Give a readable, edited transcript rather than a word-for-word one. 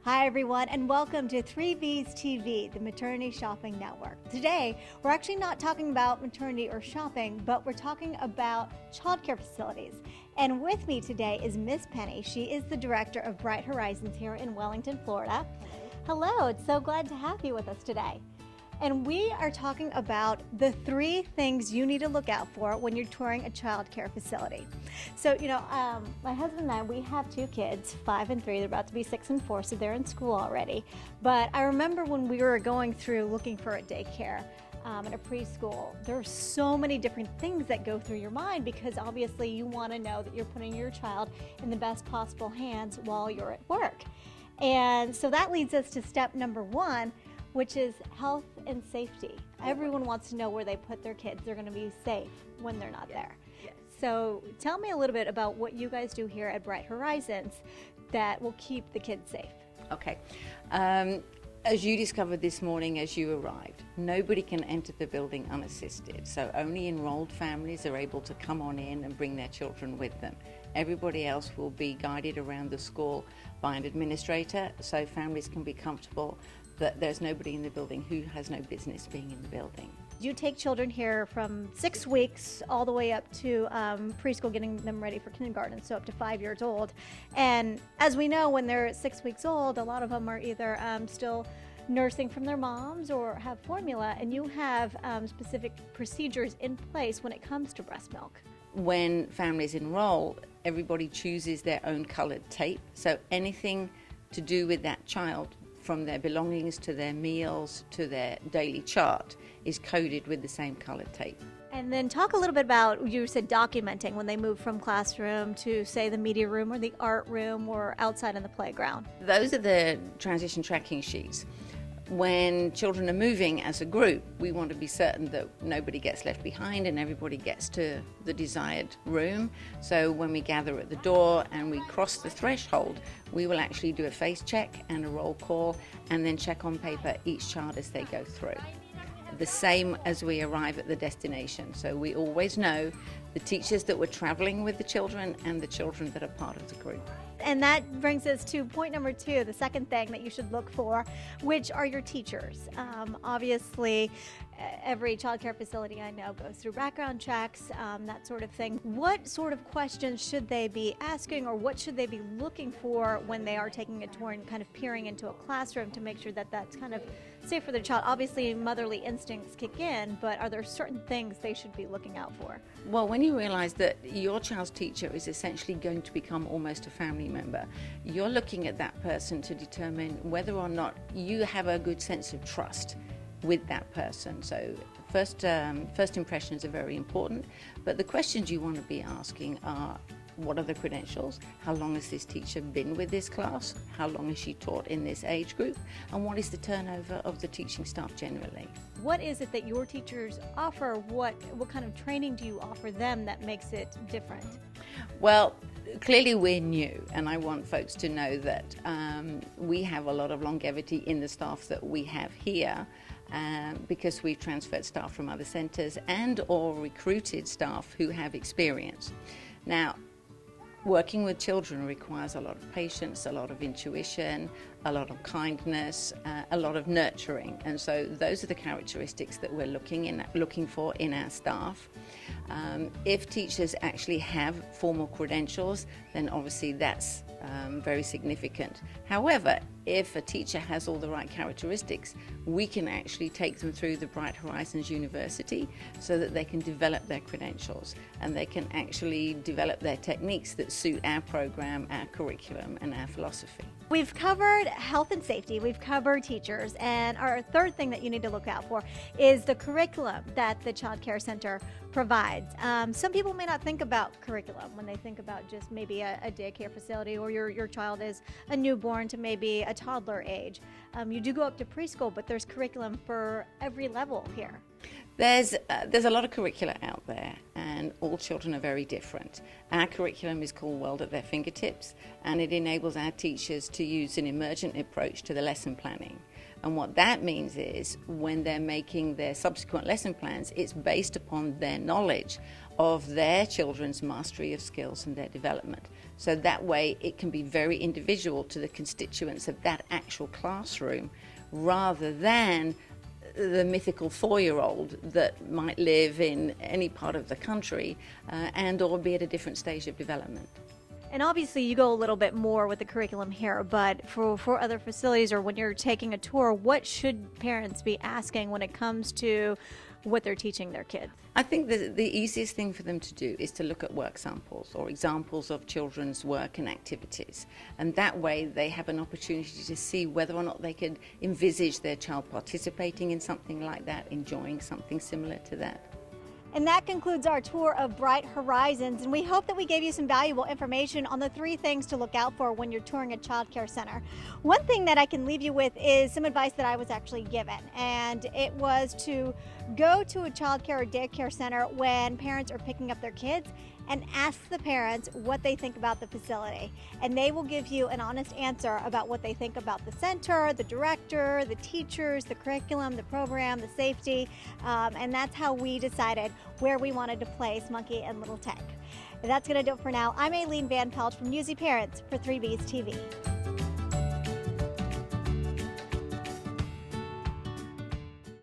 Hi everyone, and welcome to 3V's TV, the Maternity Shopping Network. Today, we're actually not talking about maternity or shopping, but we're talking about childcare facilities. And with me today is Miss Penny. She is the director of Bright Horizons here in Wellington, Florida. Hello, it's so glad to have you with us today. And we are talking about the 3 things you need to look out for when you're touring a child care facility. So, my husband and I, we have 2 kids, 5 and 3. They're about to be 6 and 4, so they're in school already. But I remember when we were going through looking for a daycare and a preschool, there are so many different things that go through your mind because obviously you want to know that you're putting your child in the best possible hands while you're at work. And so that leads us to step number 1, which is health and safety. Everyone wants to know where they put their kids. They're going to be safe when they're not there. Yes. So tell me a little bit about what you guys do here at Bright Horizons that will keep the kids safe. Okay. As you discovered this morning as you arrived, nobody can enter the building unassisted. So only enrolled families are able to come on in and bring their children with them. Everybody else will be guided around the school by an administrator so families can be comfortable that there's nobody in the building who has no business being in the building. You take children here from 6 weeks all the way up to preschool, getting them ready for kindergarten, so up to 5 years old. And as we know, when they're 6 weeks old, a lot of them are either still nursing from their moms or have formula, and you have specific procedures in place when it comes to breast milk. When families enroll, everybody chooses their own colored tape, so anything to do with that child, from their belongings to their meals to their daily chart, is coded with the same colored tape. And then talk a little bit about, you said documenting when they move from classroom to, say, the media room or the art room or outside on the playground. Those are the transition tracking sheets. When children are moving as a group, we want to be certain that nobody gets left behind and everybody gets to the desired room. So when we gather at the door and we cross the threshold, we will actually do a face check and a roll call and then check on paper each child as they go through. The same as we arrive at the destination. So we always know the teachers that were traveling with the children and the children that are part of the group. And that brings us to point number 2, the second thing that you should look for, which are your teachers. Obviously, every child care facility I know goes through background checks, that sort of thing. What sort of questions should they be asking, or what should they be looking for when they are taking a tour and kind of peering into a classroom to make sure that that's kind of safe for their child? Obviously, motherly instincts kick in, but are there certain things they should be looking out for? Well, when you realize that your child's teacher is essentially going to become almost a family member, you're looking at that person to determine whether or not you have a good sense of trust with that person. So first impressions are very important, but the questions you want to be asking are, what are the credentials? How long has this teacher been with this class? How long has she taught in this age group? And what is the turnover of the teaching staff generally? What is it that your teachers offer? What kind of training do you offer them that makes it different? Well, clearly we're new, and I want folks to know that we have a lot of longevity in the staff that we have here. Because we've transferred staff from other centres and or recruited staff who have experience. Now, working with children requires a lot of patience, a lot of intuition, a lot of kindness, a lot of nurturing, and so those are the characteristics that we're looking for in our staff. If teachers actually have formal credentials, then obviously that's very significant. However, if a teacher has all the right characteristics, we can actually take them through the Bright Horizons University so that they can develop their credentials and they can actually develop their techniques that suit our program, our curriculum, and our philosophy. We've covered health and safety, we've covered teachers, and our third thing that you need to look out for is the curriculum that the Child Care Center provides. Some people may not think about curriculum when they think about just maybe a daycare facility, or your child is a newborn to maybe a toddler age. You do go up to preschool, but there's curriculum for every level here. There's a lot of curricula out there, and all children are very different. Our curriculum is called World at Their Fingertips, and it enables our teachers to use an emergent approach to the lesson planning. And what that means is when they're making their subsequent lesson plans, it's based upon their knowledge of their children's mastery of skills and their development. So that way it can be very individual to the constituents of that actual classroom, rather than the mythical 4-year-old that might live in any part of the country and or be at a different stage of development. And obviously you go a little bit more with the curriculum here, but for other facilities or when you're taking a tour, what should parents be asking when it comes to what they're teaching their kids? I think the easiest thing for them to do is to look at work samples or examples of children's work and activities. And that way they have an opportunity to see whether or not they could envisage their child participating in something like that, enjoying something similar to that. And that concludes our tour of Bright Horizons, and we hope that we gave you some valuable information on the 3 things to look out for when you're touring a child care center. One thing that I can leave you with is some advice that I was actually given, and it was to go to a child care or daycare center when parents are picking up their kids and ask the parents what they think about the facility. And they will give you an honest answer about what they think about the center, the director, the teachers, the curriculum, the program, the safety, and that's how we decided where we wanted to place Monkey and Little Tank. That's gonna do it for now. I'm Aileen Van Pelt from Newsy Parents for 3B's TV.